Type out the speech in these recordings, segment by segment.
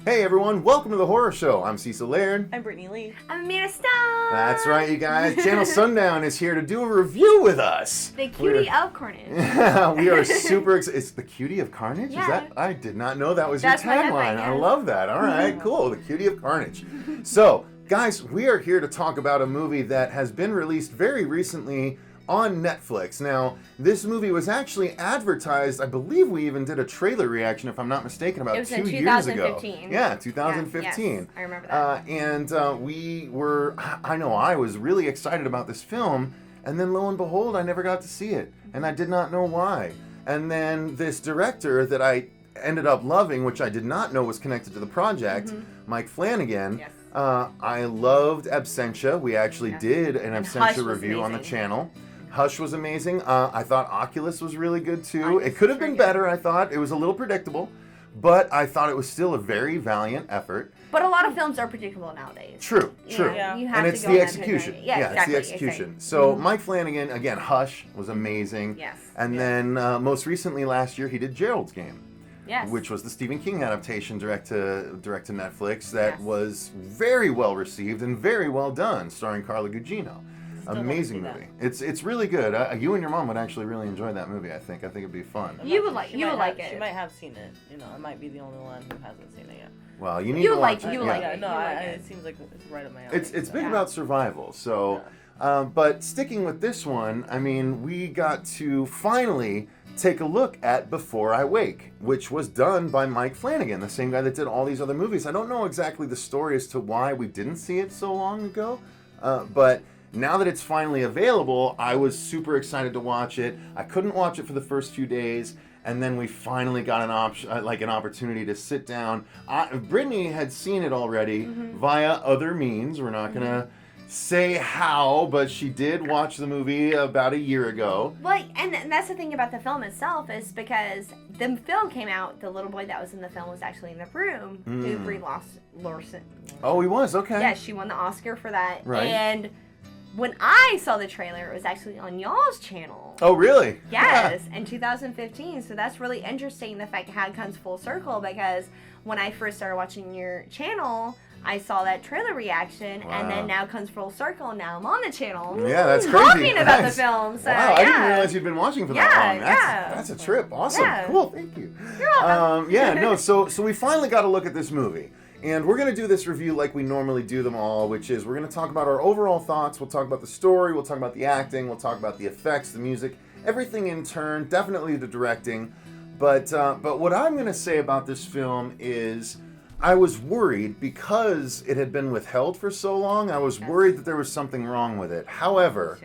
Hey everyone, welcome to the Horror Show. I'm Cecil Laird. I'm Brittini Lee. I'm Mesa. That's right, you guys. Channel Sundown is here to do a review with us. The cutie of Carnage. We are super excited. It's the cutie of Carnage? Yeah. Is that? I did not know that was That's your my tagline. headline, yeah. I love that. All right, cool. The cutie of Carnage. So, guys, we are here to talk about a movie that has been released very recently on Netflix. Now, this movie was actually advertised, I believe we even did a trailer reaction, if I'm not mistaken, about 2 years ago. Yeah, 2015. Yes, I remember that. And we were, I know I was really excited about this film, and then lo and behold, I never got to see it, and I did not know why. And then this director that I ended up loving, which I did not know was connected to the project, Mike Flanagan. Yes. I loved Absentia. We actually did an Absentia review on the channel. Hush was amazing. I thought Oculus was really good too. It could have been better, I thought. It was a little predictable, but I thought it was still a very valiant effort. But a lot of films are predictable nowadays. True. Yeah. You have And to it's go the on that execution. tonight. Yeah, exactly, it's the execution. So Mike Flanagan, again, Hush was amazing. Yes. And then most recently last year, he did Gerald's Game. Yes. Which was the Stephen King adaptation direct to Netflix that was very well received and very well done, starring Carla Gugino. Amazing movie. It's really good. You and your mom would actually really enjoy that movie. I think it'd be fun. You would like it. She might have seen it. You know, I might be the only one who hasn't seen it yet. Well, you need to watch it. It seems like it's right up my alley. It's big about survival. So, but sticking with this one, I mean, we got to finally take a look at Before I Wake, which was done by Mike Flanagan, the same guy that did all these other movies. I don't know exactly the story as to why we didn't see it so long ago, but now that it's finally available, I was super excited to watch it. I couldn't watch it for the first few days, and then we finally got an opportunity to sit down. Brittany had seen it already via other means. We're not gonna say how, but she did watch the movie about a year ago. Well, and that's the thing about the film itself is because the film came out, the little boy that was in the film was actually in the room, who Brie Larson. Oh, he was? Okay. Yeah, she won the Oscar for that. Right. And when I saw the trailer, it was actually on y'all's channel. Oh, really? Yes, in 2015. So that's really interesting, the fact how it comes full circle, because when I first started watching your channel, I saw that trailer reaction, and then now comes full circle, and now I'm on the channel. Yeah, that's crazy. Talking about the film. So, wow, I didn't realize you'd been watching for that long. That's a trip. Awesome. Yeah. Cool, thank you. You're welcome. So we finally got to look at this movie. And we're going to do this review like we normally do them all, which is we're going to talk about our overall thoughts, we'll talk about the story, we'll talk about the acting, we'll talk about the effects, the music, everything in turn, definitely the directing. But what I'm going to say about this film is I was worried because it had been withheld for so long. I was worried that there was something wrong with it. However,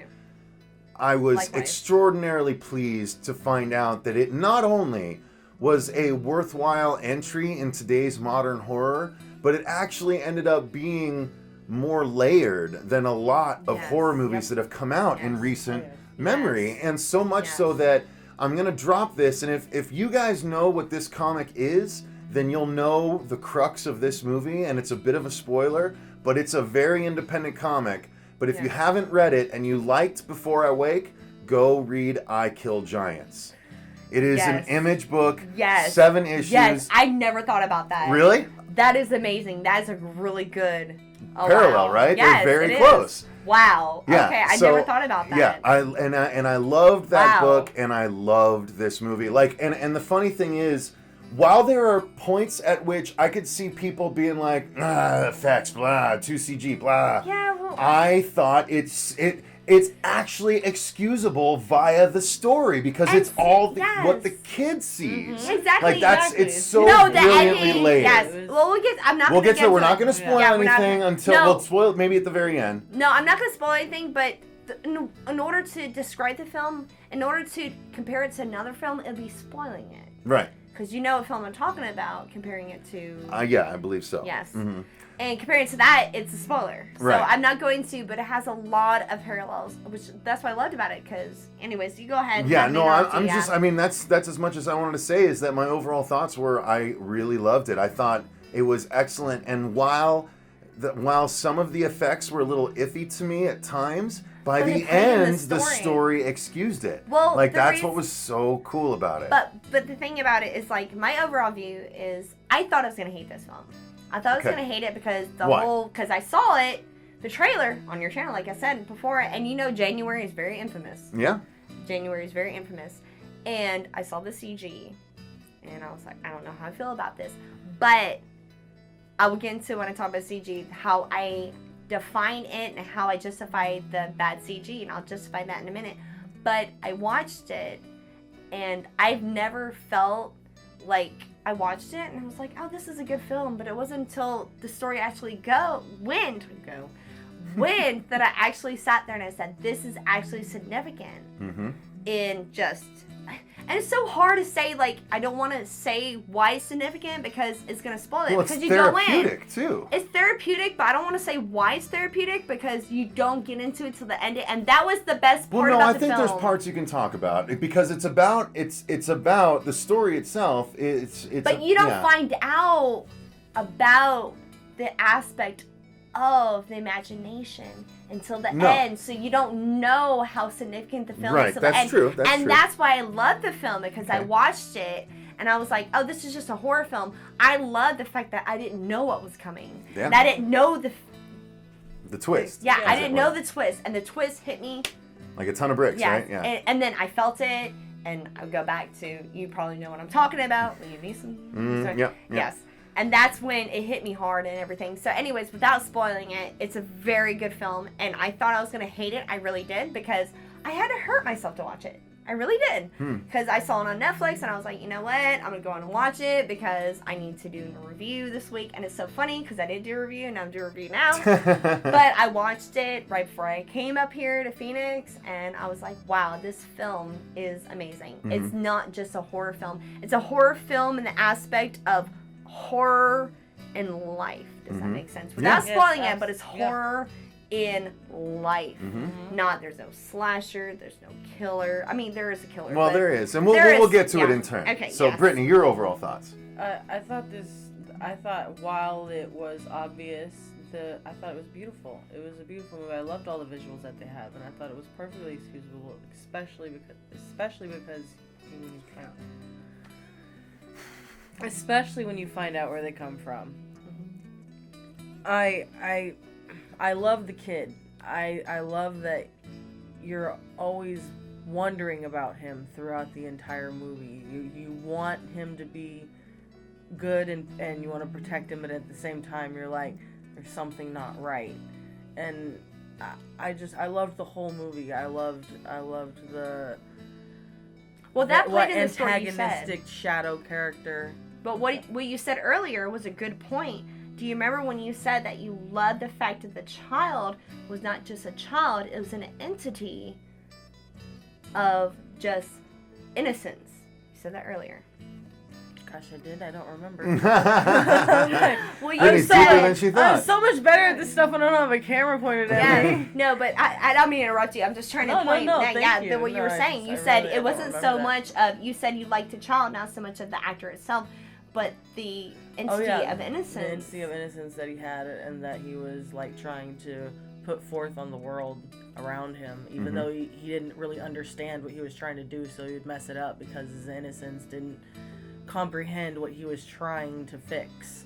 I was extraordinarily pleased to find out that it not only was a worthwhile entry in today's modern horror, but it actually ended up being more layered than a lot of horror movies that have come out in recent memory. And so much so that I'm going to drop this, and if you guys know what this comic is, then you'll know the crux of this movie, and it's a bit of a spoiler, but it's a very independent comic. But if you haven't read it and you liked Before I Wake, go read I Kill Giants. It is an Image book, 7 issues. Yes, I never thought about that. Really? That is amazing. That is a really good parallel, right? Yes, they're very close. Wow. Yeah, okay, I never thought about that. Yeah, I loved that book, and I loved this movie. And the funny thing is, while there are points at which I could see people being like, effects, blah, 2CG, blah. Yeah, well, I thought it's actually excusable via the story because it's all what the kid sees. Exactly. It's so brilliantly layered. Yes. Well, we'll get to it. We're not going to spoil anything until we'll spoil it maybe at the very end. No, I'm not going to spoil anything, but in order to describe the film, in order to compare it to another film, it'll be spoiling it. Right. Because you know what film I'm talking about, comparing it to... yeah, I believe so. Yes. Mm-hmm. And comparing it to that, it's a spoiler. So I'm not going to, but it has a lot of parallels, which that's what I loved about it, because... Anyways, you go ahead. Yeah, no, that's as much as I wanted to say, is that my overall thoughts were I really loved it. I thought it was excellent, and while some of the effects were a little iffy to me at times... By the end, the story excused it. Well, that's what was so cool about it. But the thing about it is, my overall view is, I thought I was gonna hate this film. I thought I was Okay. gonna hate it because Why? because I saw it, the trailer on your channel, like I said before, and you know January is very infamous. Yeah. January is very infamous, and I saw the CG, and I was like, I don't know how I feel about this, but I will get into when I talk about CG how I define it and how I justify the bad CG, and I'll justify that in a minute. But I watched it, and I've never felt like I watched it and I was like, oh, this is a good film, but it wasn't until the story actually went that I actually sat there and I said, this is actually significant in just, and it's so hard to say, like, I don't want to say why it's significant because it's going to spoil it. Well, because it's you go in. therapeutic, too. It's therapeutic, but I don't want to say why it's therapeutic because you don't get into it till the end. And that was the best part about the film. I think there's parts you can talk about because it's about the story itself. But you don't find out about the aspect of the imagination until the end, so you don't know how significant the film is till the end. That's true. That's why I love the film, because I watched it and I was like, oh, this is just a horror film. I love the fact that I didn't know what was coming. Yeah. And I didn't know the twist. Yeah, I didn't know the twist, and the twist hit me like a ton of bricks, right? Yeah. And then I felt it, and I'll go back to, you probably know what I'm talking about, Liam Neeson. Yeah. Yes. And that's when it hit me hard and everything. So anyways, without spoiling it, it's a very good film. And I thought I was going to hate it. I really did, because I had to hurt myself to watch it. I really did. Because I saw it on Netflix and I was like, you know what? I'm going to go on and watch it because I need to do a review this week. And it's so funny because I did do a review and I'm doing a review now. But I watched it right before I came up here to Phoenix. And I was like, wow, this film is amazing. It's not just a horror film. It's a horror film in the aspect of horror in life. Does that make sense? Without spoiling it, but it's horror in life. Not, there's no slasher, there's no killer. I mean, there is a killer. Well, there is, and we'll get to it in turn. Okay. So, Brittany, your overall thoughts? I thought while it was obvious, I thought it was beautiful. It was a beautiful movie. I loved all the visuals that they have, and I thought it was perfectly excusable, especially because especially when you find out where they come from. I love the kid. I love that you're always wondering about him throughout the entire movie. You want him to be good and you want to protect him, but at the same time you're like, there's something not right. And I loved the whole movie. I loved the that played in the story you said. Antagonistic shadow character. But what you said earlier was a good point. Do you remember when you said that you loved the fact that the child was not just a child, it was an entity of just innocence? You said that earlier. Gosh, I did? I don't remember. Well, you Brittany's said... deeper than she thought. I'm so much better at this stuff when I don't have a camera pointed at me. No, but I don't mean to interrupt you. I'm just trying to point thank you. what you were saying. You I said really it wasn't don't so remember much of, you said you liked the child, not so much of the actor itself, but the entity of innocence. The entity of innocence that he had, and that he was like trying to put forth on the world around him, even though he didn't really understand what he was trying to do, so he would mess it up because his innocence didn't comprehend what he was trying to fix.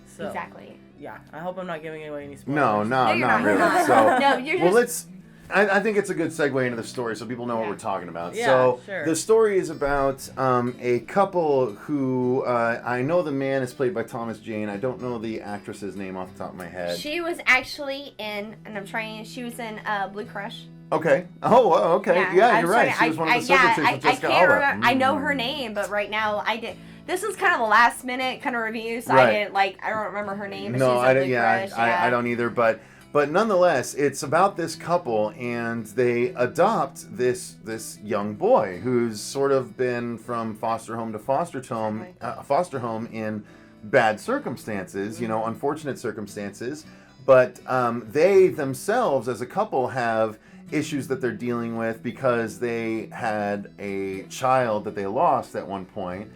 So, exactly. Yeah, I hope I'm not giving away any spoilers. No, not really. Not. So, No, you're just... I think it's a good segue into the story so people know what we're talking about. Yeah, so sure. The story is about a couple who, I know the man is played by Thomas Jane. I don't know the actress's name off the top of my head. She was actually in, she was in Blue Crush. Okay. Oh, well, okay. Yeah, you're right. She was one of the silver chicks with Jessica can't Alba. remember. I know her name, but right now I did. This was kind of a last minute kind of review, so Right. I didn't I don't remember her name. But No, she's I in don't. Blue Crush, I don't either. But nonetheless, it's about this couple, and they adopt this young boy who's sort of been from foster home to foster home in bad circumstances, unfortunate circumstances. But they themselves, as a couple, have issues that they're dealing with because they had a child that they lost at one point.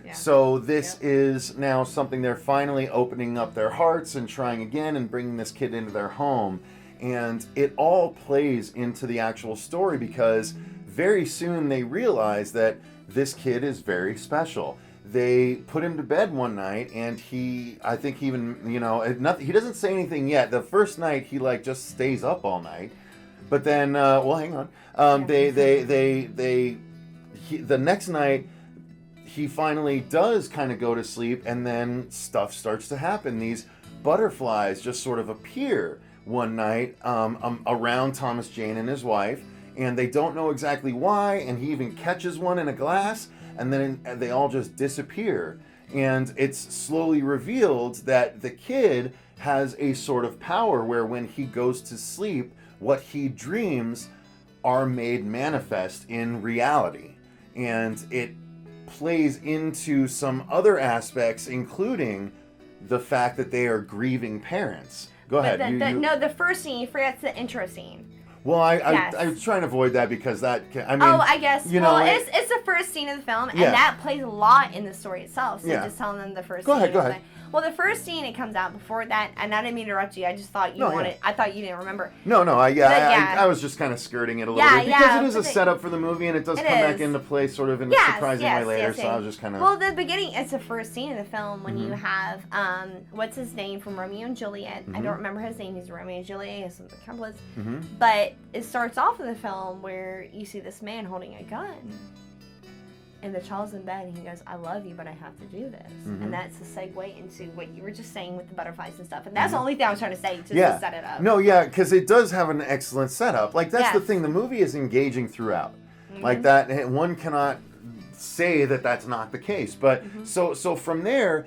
Yeah. So this is now something they're finally opening up their hearts and trying again and bringing this kid into their home. And it all plays into the actual story because very soon they realize that this kid is very special. they put him to bed one night, and I think he even, he doesn't say anything yet. The first night, he like just stays up all night. But then, hang on. The next night, he finally does kind of go to sleep, and then stuff starts to happen. These butterflies just sort of appear one night around Thomas Jane and his wife, and they don't know exactly why, and he even catches one in a glass, and then they all just disappear. And it's slowly revealed that the kid has a sort of power where when he goes to sleep, what he dreams are made manifest in reality. And it plays into some other aspects, including the fact that they are grieving parents. Go ahead. No, the first scene, you forget the intro scene. Well, I was trying to avoid that because that, I guess. It's the first scene of the film, and that plays a lot in the story itself. So just telling them the first scene. Go ahead. Well, the first scene, it comes out before that, and I didn't mean to interrupt you. I just thought I thought you didn't remember. I was just kind of skirting it a little bit because it is a setup for the movie, and it does come back into play sort of in a surprising way later. So I was just kind of. Well, the beginning, it's the first scene of the film when you have what's his name from Romeo and Juliet. I don't remember his name. He's Romeo and Juliet. He's something couplets. But it starts off in the film where you see this man holding a gun. And the child's in bed, and he goes, "I love you, but I have to do this." And that's a segue into what you were just saying with the butterflies and stuff. And that's the only thing I was trying to say to set it up. No, because it does have an excellent setup. Like, that's the thing. The movie is engaging throughout. Like, that, one cannot say that that's not the case. But, so from there,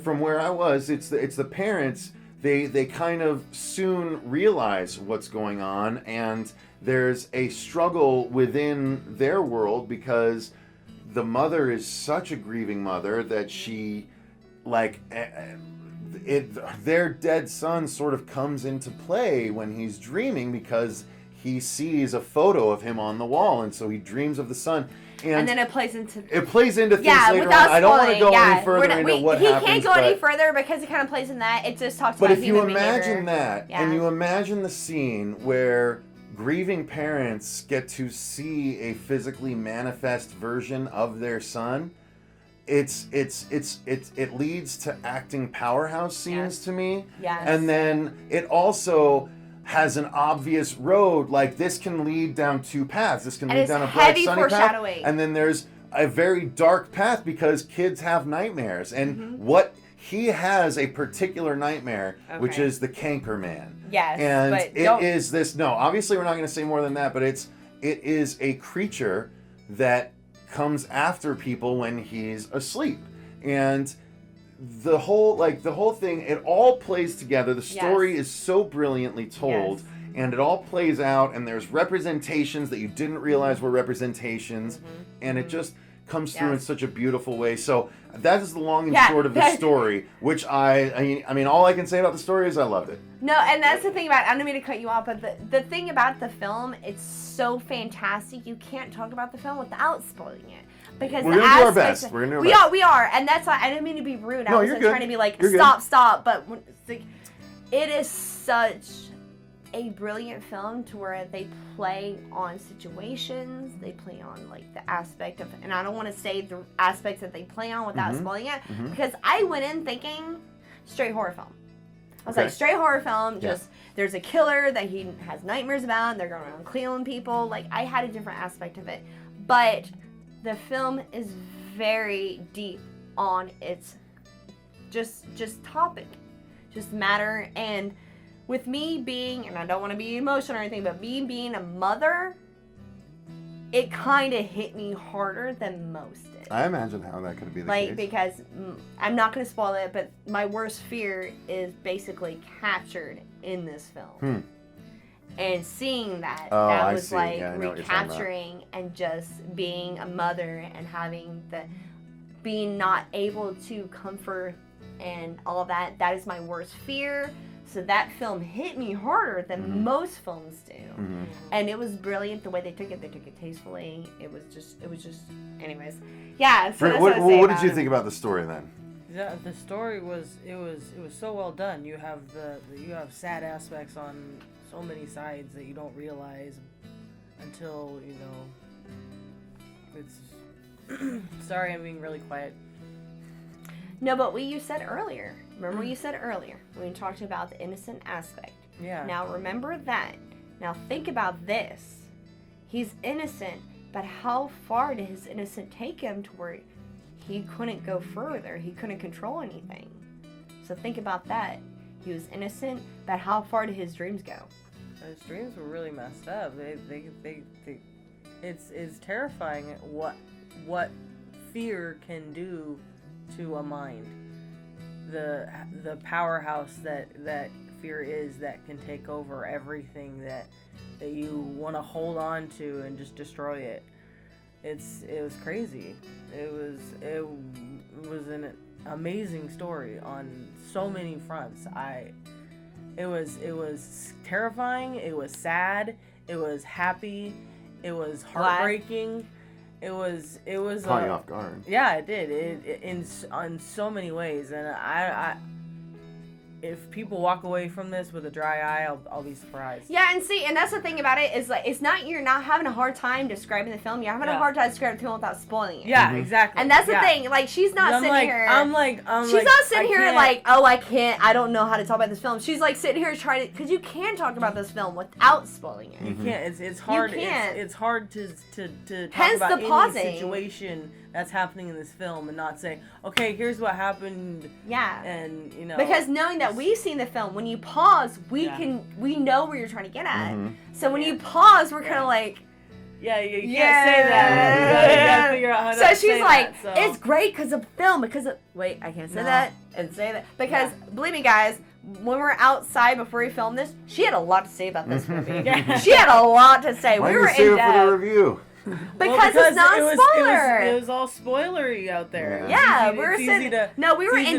from where I was, it's the parents, they kind of soon realize what's going on, and there's a struggle within their world because the mother is such a grieving mother that she, their dead son sort of comes into play when he's dreaming because he sees a photo of him on the wall, and so he dreams of the son. And then it plays into things later on. I don't want to go any further into what happens. He can't go any further because it kind of plays in that. It just talks about human behavior. But if you imagine that, and you imagine the scene where grieving parents get to see a physically manifest version of their son, it leads to acting powerhouse scenes to me. Yes. And then it also has an obvious road, like this can lead down two paths. This can lead down a bright sunny path, and then there's a very dark path because kids have nightmares, and what he has a particular nightmare, which is the Canker Man. Yes, and it is this. No, obviously we're not going to say more than that, but it is a creature that comes after people when he's asleep, and the whole thing, it all plays together. The story is so brilliantly told, and it all plays out, and there's representations that you didn't realize were representations, and it just comes through in such a beautiful way. So that is the long and short of the story, which I mean, all I can say about the story is I loved it. No, and that's the thing about it. I don't mean to cut you off, but the thing about the film, it's so fantastic. You can't talk about the film without spoiling it. Because we're going to do our best. We are. And that's why I didn't mean to be rude. I wasn't trying to be like, stop. But it is such a brilliant film to where they play on situations. They play on like the aspect of, and I don't want to say the aspects that they play on without spoiling it, because I went in thinking straight horror film. I was like, straight horror film, just there's a killer that he has nightmares about, and they're going around killing people. Like, I had a different aspect of it. But the film is very deep on its just topic, just matter. And with me being, and I don't want to be emotional or anything, but me being a mother, it kind of hit me harder than most did. I imagine how that could be the case. Because I'm not going to spoil it, but my worst fear is basically captured in this film. And seeing that, that was recapturing and just being a mother and having being not able to comfort and all that. That is my worst fear. So that film hit me harder than most films do. And it was brilliant the way they took it. They took it tastefully. It was just, anyways. Yeah. So what did you think about the story then? The story was so well done. You have you have sad aspects on so many sides that you don't realize until it's Sorry, I'm being really quiet. No, but what you said earlier. Remember what you said earlier when we talked about the innocent aspect. Yeah. Now remember that. Now think about this. He's innocent, but how far did his innocence take him to where he couldn't go further? He couldn't control anything. So think about that. He was innocent, but how far did his dreams go? His dreams were really messed up. It's terrifying what fear can do to a mind. The powerhouse that fear is, that can take over everything that you want to hold on to and just destroy it. It was crazy. It was an amazing story on so many fronts. It was terrifying. It was sad. It was happy. It was heartbreaking. It was Caught you off guard. Yeah, it did. It in so many ways, and I if people walk away from this with a dry eye, I'll be surprised. Yeah, and that's the thing about it is like it's not you're not having a hard time describing the film. You're having a hard time describing the film without spoiling it. Yeah, exactly. And that's the thing. Like she's not sitting here. She's like, not sitting here like, oh, I can't. I don't know how to talk about this film. She's like sitting here trying to, because you can talk about this film without spoiling it. You can't. It's hard. You can't. It's hard to talk Hence about the pausing. any situation that's happening in this film and not say, okay, here's what happened. Yeah. And because knowing that we've seen the film, when you pause, we know where you're trying to get at. So when you pause, we're kind of like, you can't say that. You gotta figure out how to so say she's like, that, so. It's great because of film. Because of wait, I can't say that and say that because believe me, guys. When we were outside before we filmed this, she had a lot to say about this movie. She had a lot to say. Why we did were you save in it for the depth. review? Because it's not spoiler. It was all spoilery out there. Yeah, we we were in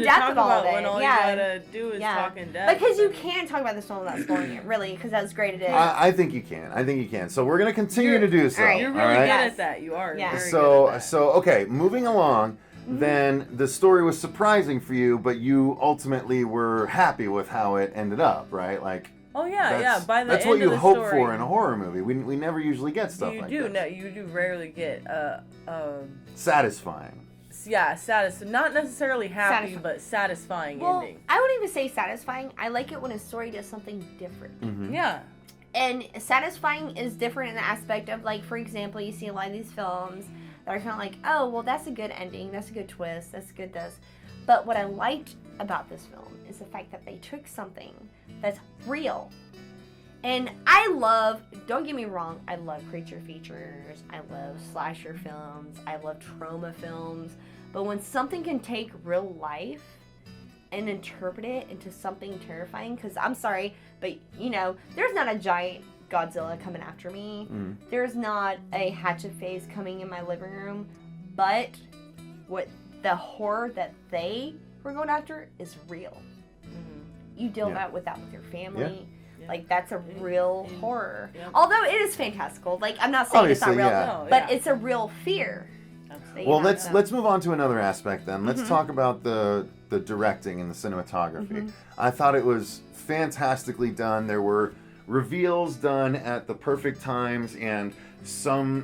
depth with all of it. When all you gotta do is talk in depth. Because you can talk about this film without spoiling it, really, because that's great it is. I think you can. So we're gonna continue to do so. All right. You're really good at that. You are. Yeah. Very good at that. So okay, moving along. Then the story was surprising for you, but you ultimately were happy with how it ended up, right? Like. Oh yeah. By the that's end what you of the hope story, for in a horror movie. We never usually get stuff like this. that. You do rarely get satisfying. Yeah, not necessarily happy, but satisfying ending. I wouldn't even say satisfying. I like it when a story does something different. Yeah. And satisfying is different in the aspect of, like, for example, you see a lot of these films that are kind of like, oh, well, that's a good ending, that's a good twist, that's good this. But what I liked about this film is the fact that they took something that's real. And don't get me wrong, I love creature features, I love slasher films, I love trauma films, but when something can take real life and interpret it into something terrifying, because I'm sorry, but there's not a giant Godzilla coming after me. There's not a hatchet face coming in my living room, but what the horror that they were going after is real. You deal with that with your family. Yeah. Like that's a real horror. Yeah. Although it is fantastical. Like I'm not saying it's not real, but it's a real fear. Well, let's move on to another aspect then. Let's talk about the directing and the cinematography. I thought it was fantastically done. There were reveals done at the perfect times, and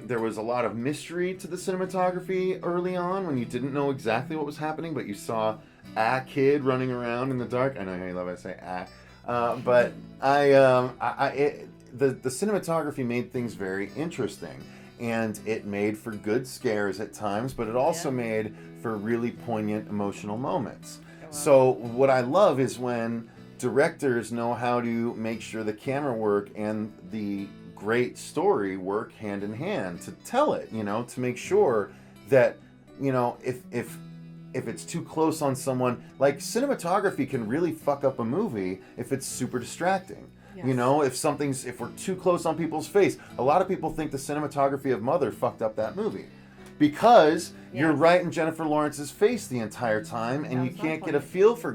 there was a lot of mystery to the cinematography early on when you didn't know exactly what was happening, but you saw a kid running around in the dark. I know how you love it, I say but the cinematography made things very interesting, and it made for good scares at times, but it also made for really poignant emotional moments. Wow. So what I love is when directors know how to make sure the camera work and the great story work hand in hand to tell it, to make sure that, if it's too close on someone, like cinematography can really fuck up a movie if it's super distracting. Yes. If we're too close on people's face. A lot of people think the cinematography of Mother fucked up that movie. Because you're right in Jennifer Lawrence's face the entire time, and you can't get a feel for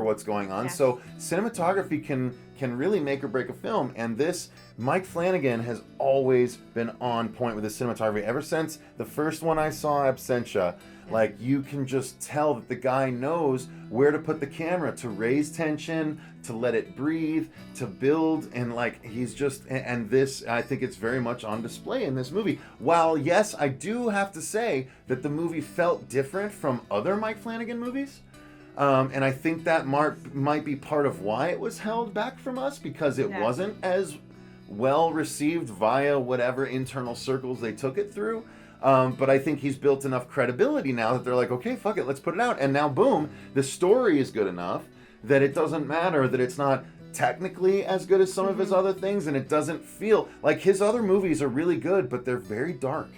what's going on. Yes. So cinematography can can really make or break a film. And this, Mike Flanagan has always been on point with his cinematography. Ever since the first one I saw, Absentia, like, you can just tell that the guy knows where to put the camera to raise tension, to let it breathe, to build, and like, he's just, and this, I think it's very much on display in this movie. While, yes, I do have to say that the movie felt different from other Mike Flanagan movies. And I think that might be part of why it was held back from us, because it wasn't as well received via whatever internal circles they took it through. But I think he's built enough credibility now that they're like, okay, fuck it, let's put it out. And now, boom, the story is good enough that it doesn't matter that it's not technically as good as some of his other things, and it doesn't feel like his other movies are really good, but they're very dark.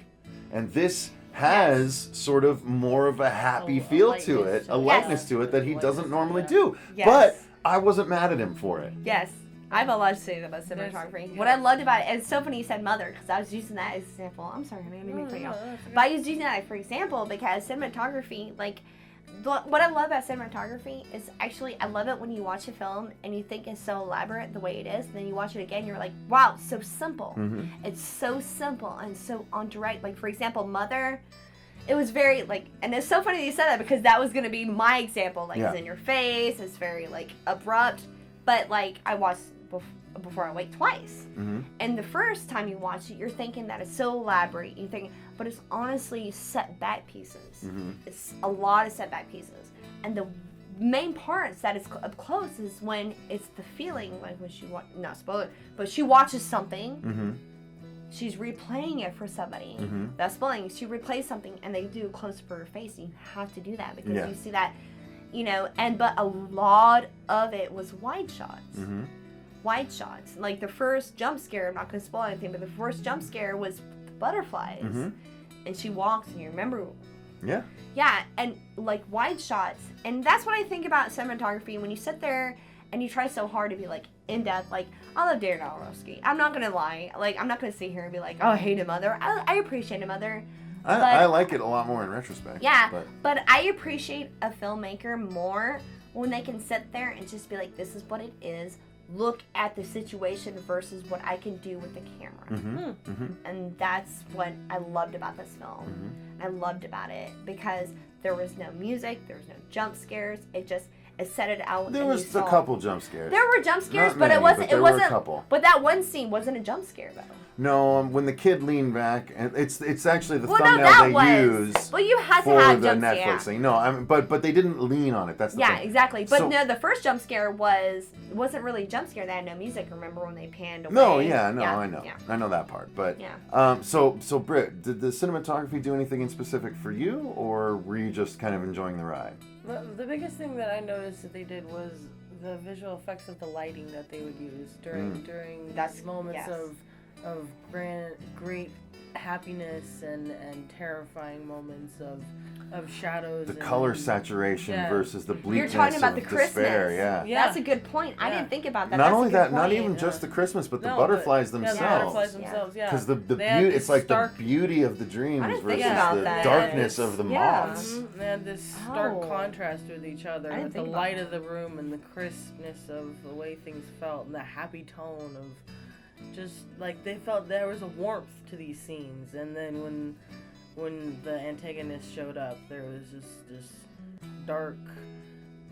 And this has sort of more of a happy feel to it, a lightness to it that he doesn't normally do. But I wasn't mad at him for it. Yes. I have a lot to say about cinematography. What I loved about it, and it's so funny you said mother, because I was using that as an example. I'm sorry, honey, I didn't mean to cut you off. But I was using that for example because cinematography, like, what I love about cinematography is actually, I love it when you watch a film and you think it's so elaborate the way it is, and then you watch it again, you're like, wow, so simple. It's so simple and so on direct. Like, for example, Mother, it was very, like, and it's so funny that you said that because that was going to be my example. Like, it's in your face, it's very, like, abrupt. But, like, I watched Before I Wake twice. And the first time you watch it, you're thinking that it's so elaborate. You're thinking, but it's honestly set back pieces. It's a lot of set back pieces. And the main parts that is up close is when it's the feeling, like when she, not spoil it, but she watches something. She's replaying it for somebody. That's spoiling. She replays something and they do a close up of her face. And you have to do that because you see that, you know, but a lot of it was wide shots. Wide shots. Like the first jump scare, I'm not going to spoil anything, but the first jump scare was butterflies. And she walks and you remember. Yeah, and like wide shots. And that's what I think about cinematography when you sit there and you try so hard to be like in depth. Like, I love Darren Aronofsky. I'm not going to lie. Like, I'm not going to sit here and be like, oh, I hate a Mother. I appreciate a Mother. I like it a lot more in retrospect. Yeah, but I appreciate a filmmaker more when they can sit there and just be like, this is what it is. Look at the situation versus what I can do with the camera. And that's what I loved about this film. I loved about it because there was no music, there was no jump scares. It set it out. There was a couple jump scares. There were jump scares, Not but many, it wasn't. But it wasn't. Were a couple. But that one scene wasn't a jump scare though. No, when the kid leaned back, and it's actually the thumbnail they use. Well, you had to for have the jump Netflix scare. thing. No, but they didn't lean on it. That's the thing. Yeah, exactly. But So- no, the first jump scare wasn't really a jump scare. They had no music. Remember when they panned away? No, I know. Yeah. I know that part. But Yeah. so Britt, did the cinematography do anything in specific for you, or were you just kind of enjoying the ride? The biggest thing that I noticed that they did was the visual effects of the lighting that they would use during moments of great happiness and terrifying moments of shadows. The color saturation versus the bleakness You're talking about the of despair. Christmas. Yeah. That's a good point. I didn't think about that. Not That's only a good that, not point. even just the Christmas, but the butterflies themselves. Yeah, the butterflies themselves, Because the They had beauty, this it's like stark- the beauty of the dreams I didn't versus think about the that. darkness of the Yeah. moths. They had this stark contrast with each other, I didn't with the think about light that. of the room and the crispness of the way things felt, and the happy tone of just like they felt there was a warmth to these scenes. And then when the antagonist showed up, there was just this dark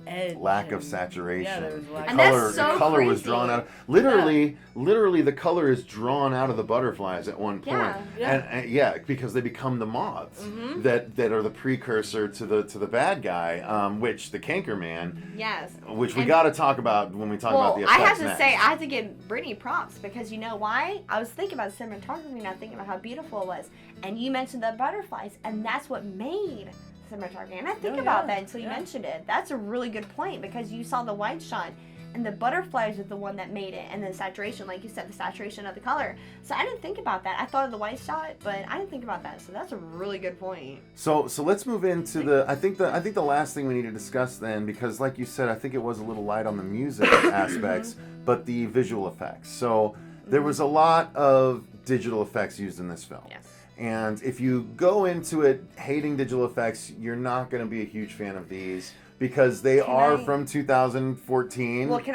edge. Lack of and- saturation. Yeah, there was lack And of that's so the color was crazy. drawn out. Literally, the color is drawn out of the butterflies at one point. Yeah. And because they become the moths that are the precursor to the bad guy, which the Canker Man. Yes. Which we got to talk about when we talk about the effects I have to next. say, I have to give Brittini props because you know why? I was thinking about cinematography and I was thinking about how beautiful it was. And you mentioned the butterflies, and that's what made cinematography. And I think about that until you mentioned it. That's a really good point because you saw the wide shot and the butterflies are the one that made it, and the saturation, like you said, the saturation of the color. So I didn't think about that. I thought of the wide shot, but I didn't think about that. So that's a really good point. So let's move into the I think the last thing we need to discuss then, because like you said, I think it was a little light on the music aspects, but the visual effects. So there was a lot of digital effects used in this film. Yes. And if you go into it hating digital effects, you're not going to be a huge fan of these because they are from 2014. Well, can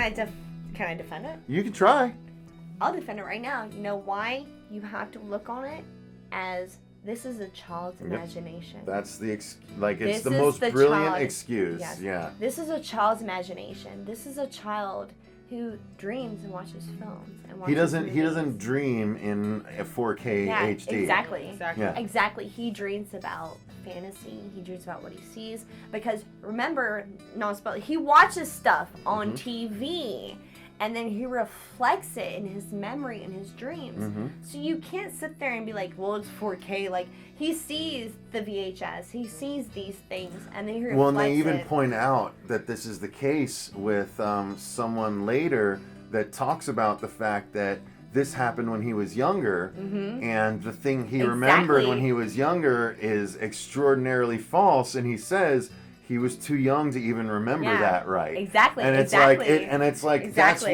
Can I defend it? You can try. I'll defend it right now. You know why? You have to look on it as this is a child's imagination. That's it's This the is most the brilliant child- excuse. Yes. Yeah. This is a child's imagination. This is a child who dreams and watches films and watches He doesn't dream in a 4K Yeah, HD. exactly. Exactly. Yeah. Exactly. He dreams about fantasy. He dreams about what he sees. Because remember, he watches stuff on TV. And then he reflects it in his memory and his dreams. Mm-hmm. So you can't sit there and be like, well, it's 4K. Like, he sees the VHS. He sees these things. And then he reflects Well, and they even it. point out that this is the case with someone later that talks about the fact that this happened when he was younger, and the thing he remembered when he was younger is extraordinarily false, and he says he was too young to even remember that right. Exactly. And it's like Exactly.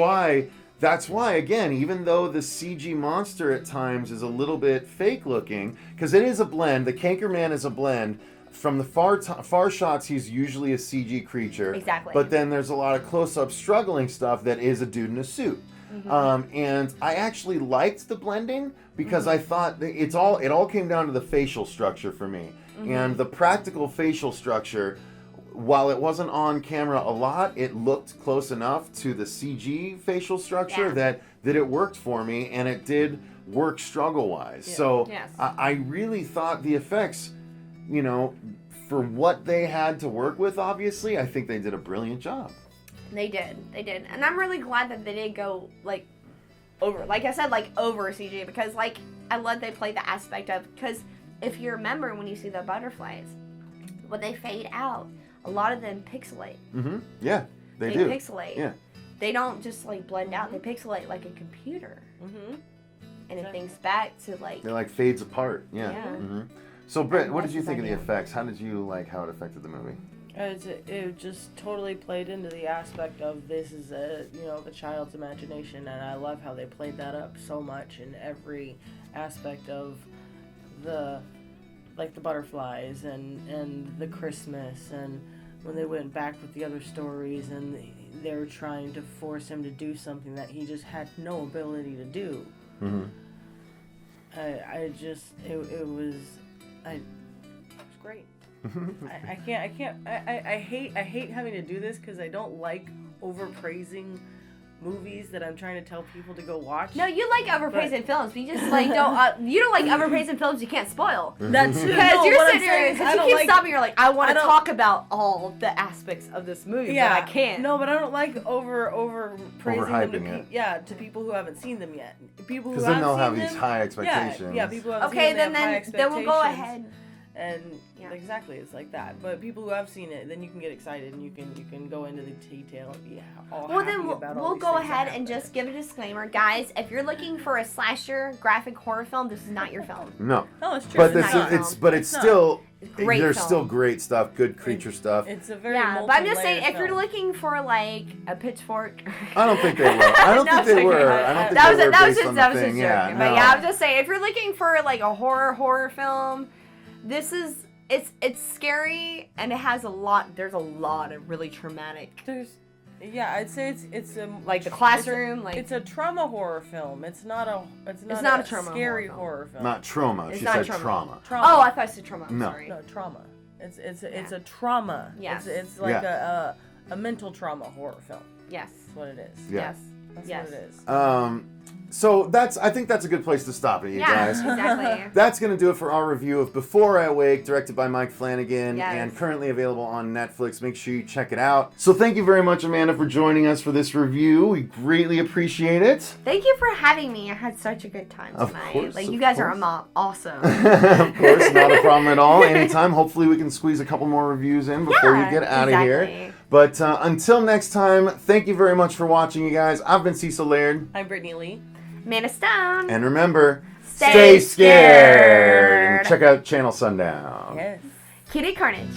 that's why again, even though the CG monster at times is a little bit fake looking, because it is a blend. The Canker Man is a blend. From the far shots, he's usually a CG creature. Exactly. But then there's a lot of close-up struggling stuff that is a dude in a suit. And I actually liked the blending because I thought that it all came down to the facial structure for me. And the practical facial structure, while it wasn't on camera a lot, it looked close enough to the CG facial structure that it worked for me, and it did work struggle-wise. Yeah. So Yes. I really thought the effects, for what they had to work with, obviously, I think they did a brilliant job. They did. And I'm really glad that they didn't go, over. Like I said, over CG. Because, I love they played the aspect of... Because if you remember when you see the butterflies, when they fade out, a lot of them pixelate. Mm-hmm. Yeah, they They do. pixelate. Yeah. They don't just, blend out. They pixelate like a computer. Mm-hmm. And it thinks back to, They're fades apart. Yeah. Yeah. Mm-hmm. So, Britt, what did That's you his think of the idea. effects? How did you like how it affected the movie? It just totally played into the aspect of this is the child's imagination, and I love how they played that up so much in every aspect of the butterflies and the Christmas, and when they went back with the other stories and they were trying to force him to do something that he just had no ability to do. Mm-hmm. It was great. I hate having to do this because I don't like overpraising movies that I'm trying to tell people to go watch. No, you like overpraising films, but you just don't. You don't like overpraising films you can't spoil. That's true. Because you're what I'm sitting there, saying is because you keep stopping. You're like, I want to don't- talk about all the aspects of this movie, but I can't. No, but I don't like over praising them to Overhyping it. to people who haven't seen them yet. People who Because then they'll have seen these them, high expectations. Yeah, people who haven't Okay, seen them, they have high then we'll go expectations. ahead. And Yeah. exactly, it's like that. But people who have seen it, then you can get excited and you can go into the detail and be all Well, happy then about all we'll these go things that ahead and happen. just give a disclaimer, guys. If you're looking for a slasher graphic horror film, this is not your film. No. No, it's true. But It's not it's film. it's still Great there's film. still great stuff, good creature stuff. It's a very Yeah, but I'm just saying, multi-layered if you're film. looking for a pitchfork, I don't think they were. I don't No, think they it's were. okay. I don't think that was they a, were that was based just on that the was thing. just Yeah, joking. no. But yeah, I'm just saying, if you're looking for a horror film, this is it's scary and it has a lot. There's a lot of really traumatic, I'd say it's a the classroom, It's a trauma horror film. It's not a trauma scary horror horror film. Not trauma. It's She not said trauma. trauma. Oh, I thought you said trauma. I'm No. sorry. No, trauma. It's a trauma. Yes. It's like a mental trauma horror film. Yes. That's what it is. Yeah. Yes. That's Yes. what it is. So I think that's a good place to stop it, you guys. Exactly. That's going to do it for our review of Before I Awake, directed by Mike Flanagan, Yes. and currently available on Netflix. Make sure you check it out. So thank you very much, Amanda, for joining us for this review. We greatly appreciate it. Thank you for having me. I had such a good time Of tonight. course, you of guys are course. awesome. Of course, not a problem at all. Anytime. Hopefully we can squeeze a couple more reviews in before you get out of here. exactly. But until next time, thank you very much for watching, you guys. I've been Cecil Laird. I'm Brittany Lee. Mana Stone. And remember, Stay stay scared. scared. And check out Channel Sundown. Yes. Kitty Carnage.